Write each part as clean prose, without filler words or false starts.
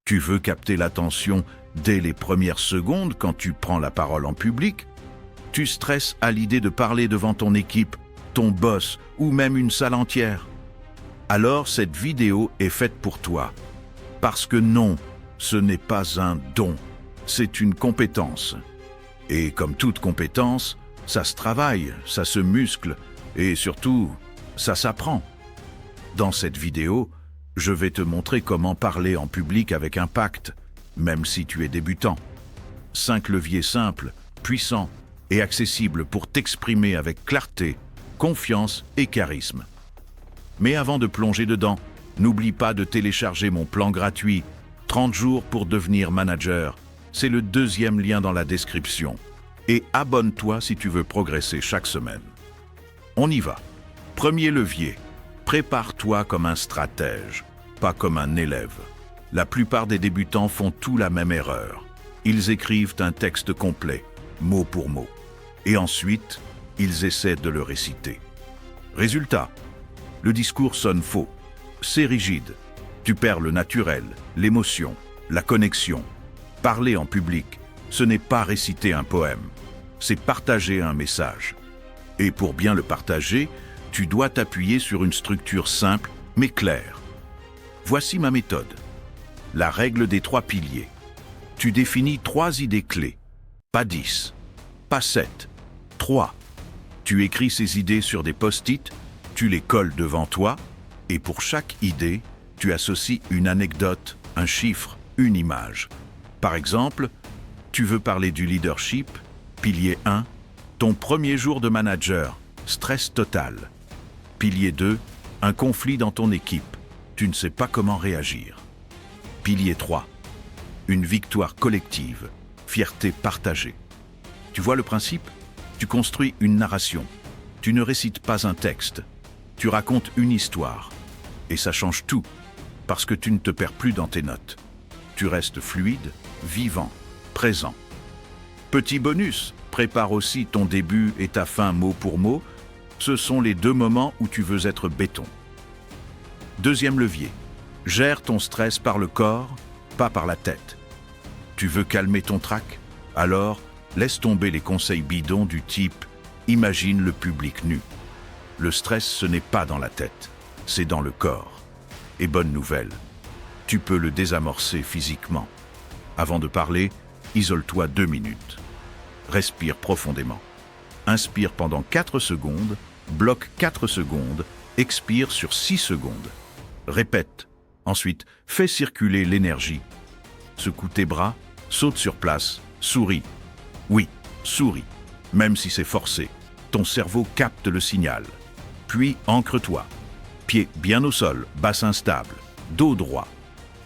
Tu veux capter l'attention dès les premières secondes quand tu prends la parole en public? Tu stresses à l'idée de parler devant ton équipe, ton boss ou même une salle entière? Alors cette vidéo est faite pour toi. Parce que non, ce n'est pas un don, c'est une compétence. Et comme toute compétence, ça se travaille, ça se muscle et surtout, ça s'apprend. Dans cette vidéo, je vais te montrer comment parler en public avec impact, même si tu es débutant. 5 leviers simples, puissants et accessibles pour t'exprimer avec clarté, confiance et charisme. Mais avant de plonger dedans, n'oublie pas de télécharger mon plan gratuit « 30 jours pour devenir manager ». C'est le 2e lien dans la description. Et abonne-toi si tu veux progresser chaque semaine. On y va. Premier levier, prépare-toi comme un stratège, pas comme un élève. La plupart des débutants font tout la même erreur. Ils écrivent un texte complet, mot pour mot. Et ensuite, ils essaient de le réciter. Résultat, le discours sonne faux. C'est rigide. Tu perds le naturel, l'émotion, la connexion. Parler en public, ce n'est pas réciter un poème. C'est partager un message. Et pour bien le partager, tu dois t'appuyer sur une structure simple mais claire. Voici ma méthode. La règle des 3 piliers. Tu définis 3 idées clés. Pas 10, pas 7, 3. Tu écris ces idées sur des post-it, tu les colles devant toi, et pour chaque idée, tu associes une anecdote, un chiffre, une image. Par exemple, tu veux parler du leadership, pilier 1, ton premier jour de manager, stress total. Pilier 2, un conflit dans ton équipe, tu ne sais pas comment réagir. Pilier 3, une victoire collective, fierté partagée. Tu vois le principe? Tu construis une narration. Tu ne récites pas un texte. Tu racontes une histoire. Et ça change tout, parce que tu ne te perds plus dans tes notes. Tu restes fluide, vivant, présent. Petit bonus, prépare aussi ton début et ta fin mot pour mot. Ce sont les 2 moments où tu veux être béton. 2e levier, gère ton stress par le corps, pas par la tête. Tu veux calmer ton trac? Alors, laisse tomber les conseils bidons du type « imagine le public nu ». Le stress, ce n'est pas dans la tête, c'est dans le corps. Et bonne nouvelle, tu peux le désamorcer physiquement. Avant de parler, isole-toi 2 minutes. Respire profondément. Inspire pendant 4 secondes, bloque 4 secondes, expire sur 6 secondes. Répète. Ensuite, fais circuler l'énergie. Secoue tes bras, saute sur place, souris. Oui, souris. Même si c'est forcé, ton cerveau capte le signal. Puis ancre-toi. Pieds bien au sol, bassin stable, dos droit.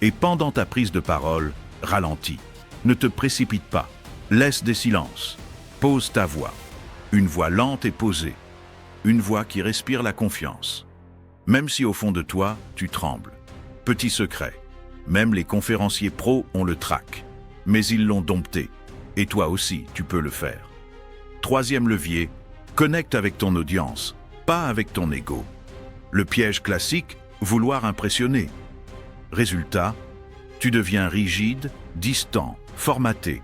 Et pendant ta prise de parole, ralentis. Ne te précipite pas. Laisse des silences. Pose ta voix. Une voix lente et posée. Une voix qui respire la confiance. Même si au fond de toi, tu trembles. Petit secret. Même les conférenciers pros ont le trac. Mais ils l'ont dompté. Et toi aussi, tu peux le faire. 3e levier, connecte avec ton audience, pas avec ton ego. Le piège classique, vouloir impressionner. Résultat, tu deviens rigide, distant, formaté.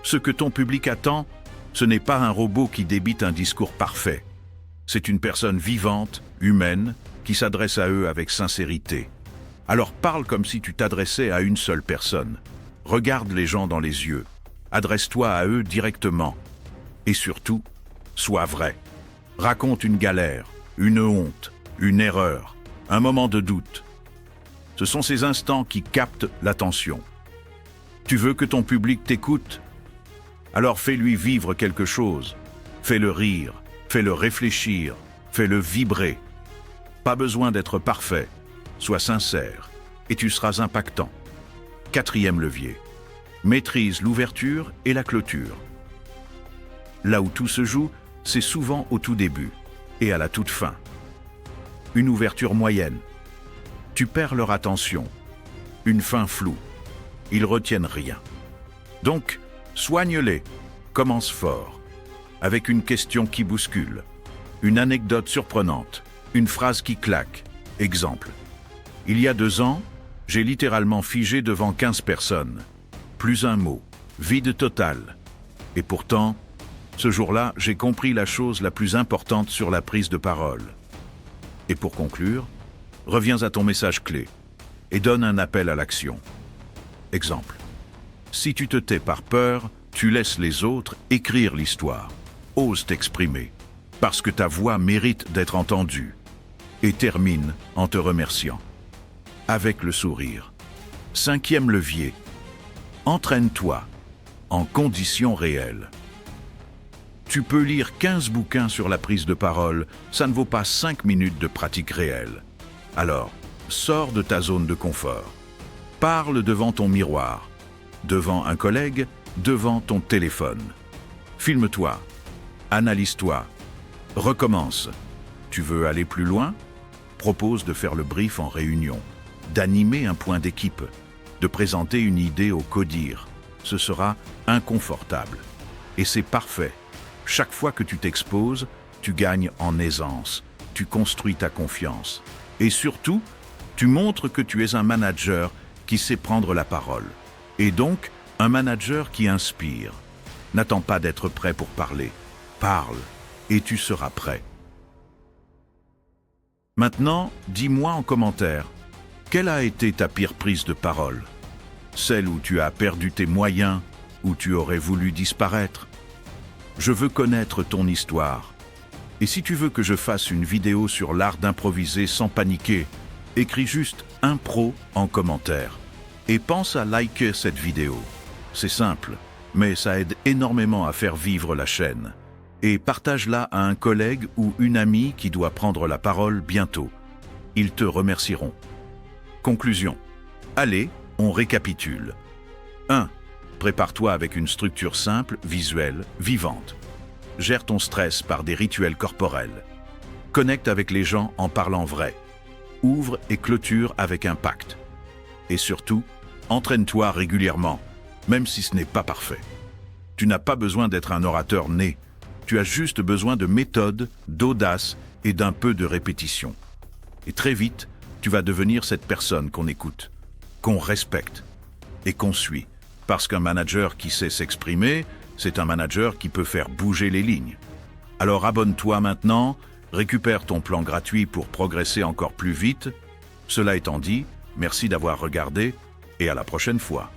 Ce que ton public attend, ce n'est pas un robot qui débite un discours parfait. C'est une personne vivante, humaine, qui s'adresse à eux avec sincérité. Alors parle comme si tu t'adressais à une seule personne. Regarde les gens dans les yeux. Adresse-toi à eux directement. Et surtout, sois vrai. Raconte une galère, une honte, une erreur, un moment de doute. Ce sont ces instants qui captent l'attention. Tu veux que ton public t'écoute? Alors fais-lui vivre quelque chose. Fais-le rire, fais-le réfléchir, fais-le vibrer. Pas besoin d'être parfait. Sois sincère et tu seras impactant. 4e levier. Maîtrise l'ouverture et la clôture. Là où tout se joue, c'est souvent au tout début et à la toute fin. Une ouverture moyenne. Tu perds leur attention. Une fin floue. Ils retiennent rien. Donc, soigne-les. Commence fort. Avec une question qui bouscule. Une anecdote surprenante. Une phrase qui claque. Exemple. Il y a 2 ans, J'ai littéralement figé devant 15 personnes. Plus un mot. Vide total. Et pourtant, ce jour-là, j'ai compris la chose la plus importante sur la prise de parole. Et pour conclure, reviens à ton message clé et donne un appel à l'action. Exemple. Si tu te tais par peur, tu laisses les autres écrire l'histoire. Ose t'exprimer, parce que ta voix mérite d'être entendue. Et termine en te remerciant. Avec le sourire. 5e levier. Entraîne-toi en conditions réelles. Tu peux lire 15 bouquins sur la prise de parole, ça ne vaut pas 5 minutes de pratique réelle. Alors, sors de ta zone de confort. Parle devant ton miroir, devant un collègue, devant ton téléphone. Filme-toi, analyse-toi, recommence. Tu veux aller plus loin? Propose de faire le brief en réunion, d'animer un point d'équipe, de présenter une idée au codir. Ce sera inconfortable. Et c'est parfait. Chaque fois que tu t'exposes, tu gagnes en aisance, tu construis ta confiance. Et surtout, tu montres que tu es un manager qui sait prendre la parole. Et donc, un manager qui inspire. N'attends pas d'être prêt pour parler. Parle, et tu seras prêt. Maintenant, dis-moi en commentaire, quelle a été ta pire prise de parole? Celle où tu as perdu tes moyens, où tu aurais voulu disparaître? Je veux connaître ton histoire. Et si tu veux que je fasse une vidéo sur l'art d'improviser sans paniquer, écris juste « impro » en commentaire. Et pense à liker cette vidéo. C'est simple, mais ça aide énormément à faire vivre la chaîne. Et partage-la à un collègue ou une amie qui doit prendre la parole bientôt. Ils te remercieront. Conclusion. Allez, on récapitule. 1. Prépare-toi avec une structure simple, visuelle, vivante. Gère ton stress par des rituels corporels. Connecte avec les gens en parlant vrai. Ouvre et clôture avec impact. Et surtout, entraîne-toi régulièrement, même si ce n'est pas parfait. Tu n'as pas besoin d'être un orateur né. Tu as juste besoin de méthode, d'audace et d'un peu de répétition. Et très vite, tu vas devenir cette personne qu'on écoute, qu'on respecte et qu'on suit. Parce qu'un manager qui sait s'exprimer, c'est un manager qui peut faire bouger les lignes. Alors abonne-toi maintenant, récupère ton plan gratuit pour progresser encore plus vite. Cela étant dit, merci d'avoir regardé et à la prochaine fois.